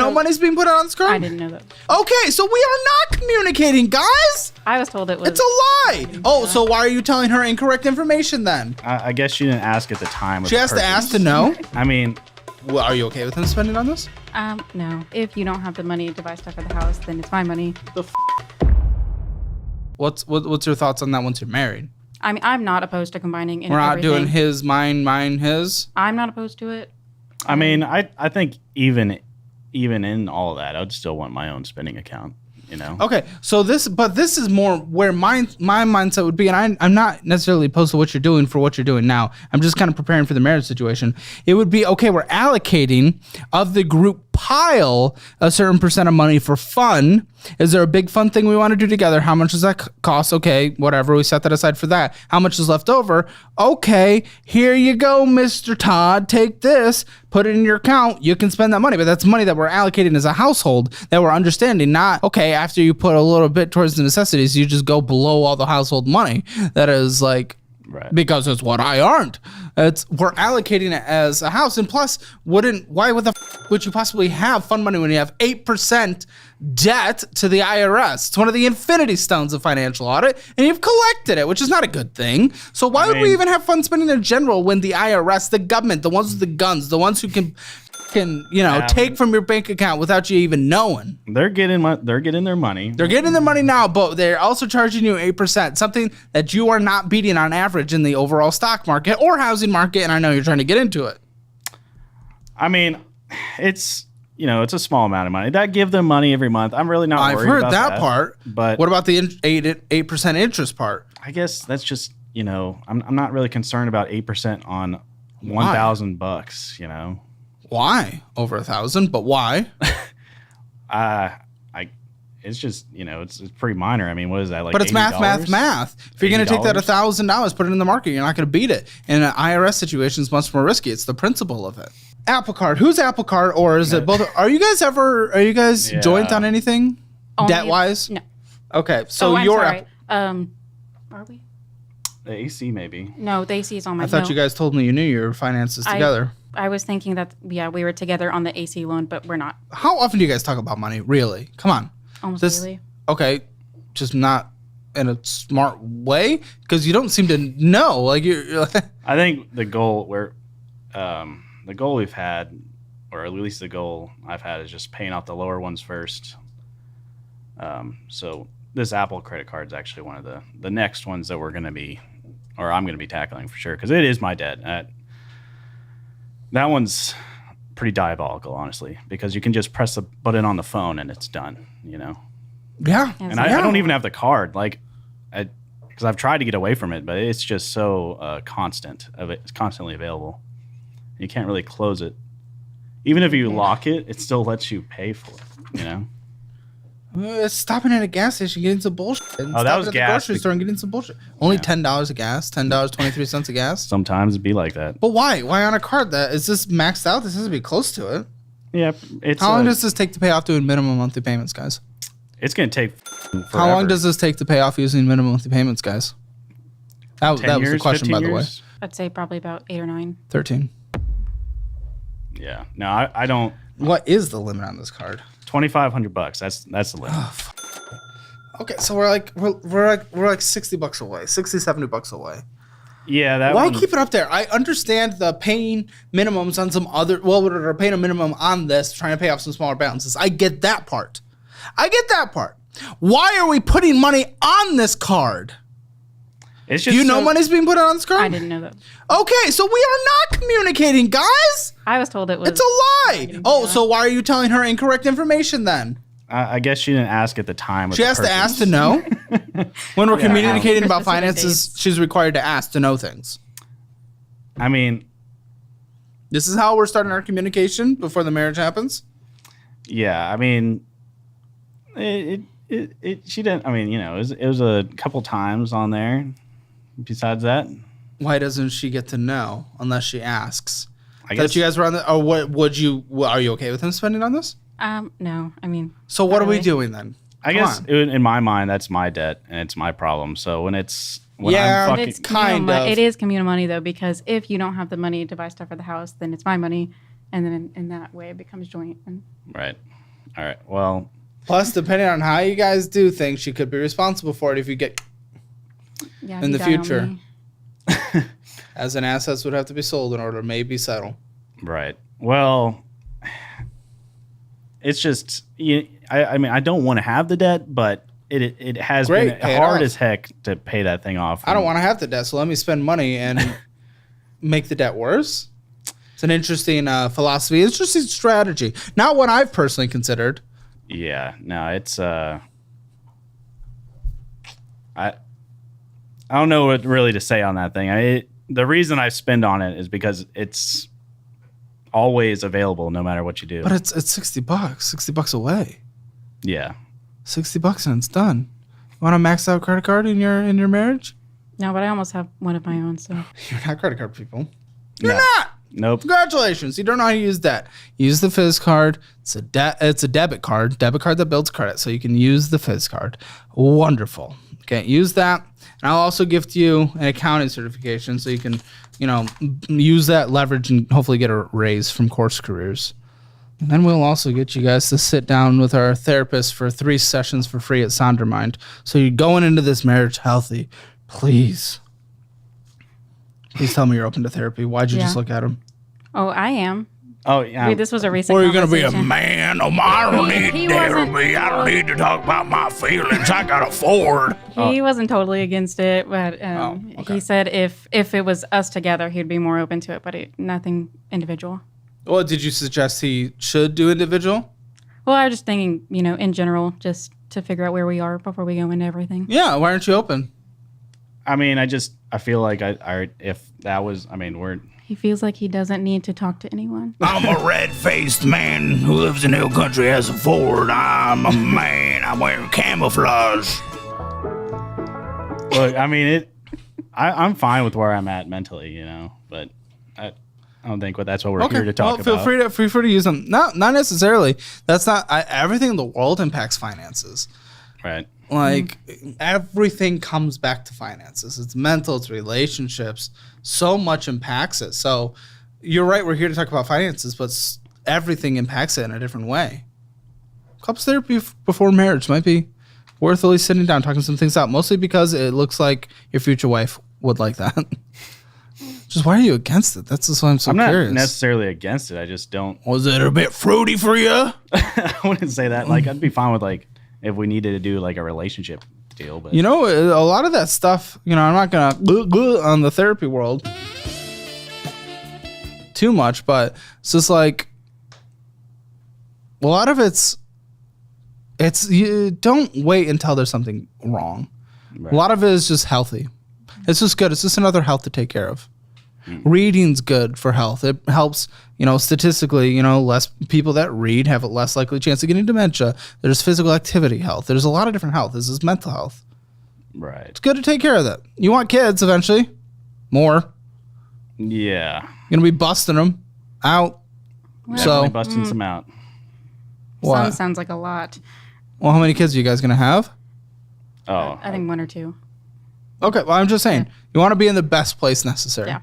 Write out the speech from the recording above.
know money's being put on this card? I didn't know that. Okay, so we are not communicating, guys. I was told it was. It's a lie. Oh, so why are you telling her incorrect information then? I guess she didn't ask at the time. She has to ask to know. I mean, Well, are you okay with him spending on this? No. If you don't have the money to buy stuff at the house, then it's my money. What's your thoughts on that once you're married? I mean, I'm not opposed to combining. We're not everything. doing his, mine, his. I'm not opposed to it. I mean, I think even in all of that, I would still want my own spending account. You know. Okay, so this is more where my mindset would be, and I'm not necessarily opposed to what you're doing for what you're doing now. I'm just kind of preparing for the marriage situation. It would be, okay, we're allocating of the group pile a certain percent of money for fun. Is there a big fun thing we want to do together? How much does that cost? Okay, whatever. We set that aside for that. How much is left over? Okay, here you go, Mr. Todd. Take this, put it in your account. You can spend that money, but that's money that we're allocating as a household that we're understanding. Not, okay, after you put a little bit towards the necessities, you just go below all the household money. That is like, Right. because it's what I earned. We're allocating it as a house, and plus, why would would you possibly have fund money when you have 8% debt to the IRS? It's one of the infinity stones of financial audit, and you've collected it, which is not a good thing. So why would we even have fun spending in general when the IRS, the government, the ones with the guns, the ones who can take from your bank account without you even knowing? They're getting their money. They're getting their money now, but they're also charging you 8%, something that you are not beating on average in the overall stock market or housing market, and I know you're trying to get into it. I mean, it's a small amount of money. That give them money every month. I'm really not worried about that. I've heard that part, but what about the 8% interest part? I guess that's just, I'm not really concerned about 8% on $1,000, Why? Over 1,000, but why? It's just, it's pretty minor. I mean, what is that, like? But it's $80? math. If you're going to take that $80? $1,000, put it in the market, you're not going to beat it. In an IRS situation, it's much more risky. It's the principle of it. Apple Card. Who's Apple Card, or is it both? Are you guys joint on anything? Debt-wise? No. Okay, so I'm you're sorry. Are we? The AC, maybe. No, the AC is on my. I thought you guys told me you knew your finances together. I was thinking that we were together on the AC loan, but we're not. How often do you guys talk about money? Really? Come on. Almost daily. Okay, just not in a smart way, because you don't seem to know. Like you're. I think the goal we've had, or at least the goal I've had, is just paying off the lower ones first. So this Apple credit card is actually one of the next ones that I'm going to be tackling for sure, because it is my debt. That one's pretty diabolical, honestly, because you can just press the button on the phone and it's done, Yeah. And I don't even have the card, because I've tried to get away from it, but it's just so constant. It's constantly available. You can't really close it. Even if you lock it, it still lets you pay for it, Stopping at a gas station getting some bullshit. That was at gas. the grocery store and getting some bullshit. Only $10 a gas. $10.23 a gas. Sometimes it'd be like that. But why? Why on a card? Is this maxed out? This has to be close to it. Yeah. How long does this take to pay off doing minimum monthly payments, guys? It's going to take forever. How long does this take to pay off using minimum monthly payments, guys? That was the question, by the way. I'd say probably about 8 or 9. 13. Yeah. No, I don't. What is the limit on this card? $2,500. That's the limit. Oh, okay, so we're like $60 away, $60-70 away. Yeah, Why keep it up there? I understand the paying minimums on some other. Well, we're paying a minimum on this, trying to pay off some smaller balances. I get that part. Why are we putting money on this card? It's just Do you know money's being put on this card? I didn't know that. Okay, so we are not communicating, guys. I was told it was. It's a lie. Oh, so why are you telling her incorrect information then? I guess she didn't ask at the time. She has to ask to know. When we're communicating about finances, she's required to ask to know things. I mean, this is how we're starting our communication before the marriage happens. Yeah, I mean, she didn't. I mean, it was a couple times on there. Besides that, why doesn't she get to know unless she asks? I guess that you guys were on the. Or what would you? Are you okay with him spending on this? No. I mean. So what are we doing then? I guess in my mind, that's my debt and it's my problem. So when it's it's kind of. It is communal money though, because if you don't have the money to buy stuff for the house, then it's my money, and then in that way it becomes joint. Right. All right. Well, Plus, depending on how you guys do things, she could be responsible for it if you get Yeah, in you the die on future. me. As an assets would have to be sold in order to maybe settle. right. Well, it's just I mean I don't want to have the debt, but it has Great, been pay it hard off. as heck to pay that thing off. I don't want to have the debt, so let me spend money and make the debt worse. It's an interesting philosophy. It's just a strategy. Not one I've personally considered. Yeah, no, it's I don't know what really to say on that thing. The reason I spend on it is because it's always available no matter what you do. But it's $60. $60 away. Yeah. $60 and it's done. You want a maxed out credit card in your marriage? No, but I almost have one of my own, so. You're not credit card people. You're No. not. Nope. Congratulations. You don't know how to use that. Use the Fizz card. It's a debit card that builds credit, so you can use the Fizz card. Wonderful. Okay, use that. And I'll also gift you an accounting certification so you can, use that leverage and hopefully get a raise from Course Careers. And then we'll also get you guys to sit down with our therapist for 3 sessions for free at Sondermind. So you're going into this marriage healthy. Please. Please tell me you're open to therapy. Why'd you just look at him? Oh, I am. Oh, yeah. This was a recent Or are you going to be a conversation. man? Oh, I don't need He wasn't- therapy. I don't need to talk about my feelings. I got afford. He wasn't totally against it, but okay. he said if it was us together, he'd be more open to it, but nothing individual. Well, did you suggest he should do individual? Well, I was just thinking, in general, just to figure out where we are before we go into everything. Yeah, why aren't you open? I mean, I feel like if that was, we're He feels like he doesn't need to talk to anyone. I'm a red-faced man who lives in hill country, has a Ford. I'm a man. I'm wearing camouflage. look. I'm fine with where I'm at mentally, but I don't think that's what we're here to talk feel about. free to use them. Not necessarily. That's not everything in the world impacts finances. Right. Like everything comes back to finances. It's mental, it's relationships. So much impacts it. So you're right. We're here to talk about finances, but everything impacts it in a different way. Couples therapy before marriage might be worth at least sitting down, talking some things out. Mostly because it looks like your future wife would like that. Just why are you against it? That's just why I'm so I'm not curious. necessarily against it. I just don't. Was it a bit fruity for you? I wouldn't say that. Like, I'd be fine with if we needed to do a relationship deal, but A lot of that stuff, I'm not going to on the therapy world too much, but it's just like a lot of it's you don't wait until there's something wrong. Right. A lot of it is just healthy. It's just good. It's just another health to take care of. Reading's good for health. It helps, statistically, less people that read have a less likely chance of getting dementia. There's physical activity health. There's a lot of different health. This is mental health. right. It's good to take care of that. You want kids eventually. More. Yeah. You're going to be busting them out. Well, Definitely So, busting some out. what? Some sounds like a lot. Well, how many kids are you guys going to have? Oh, I think 1 or 2. Okay, well, I'm just saying. You want to be in the best place necessary. Yeah.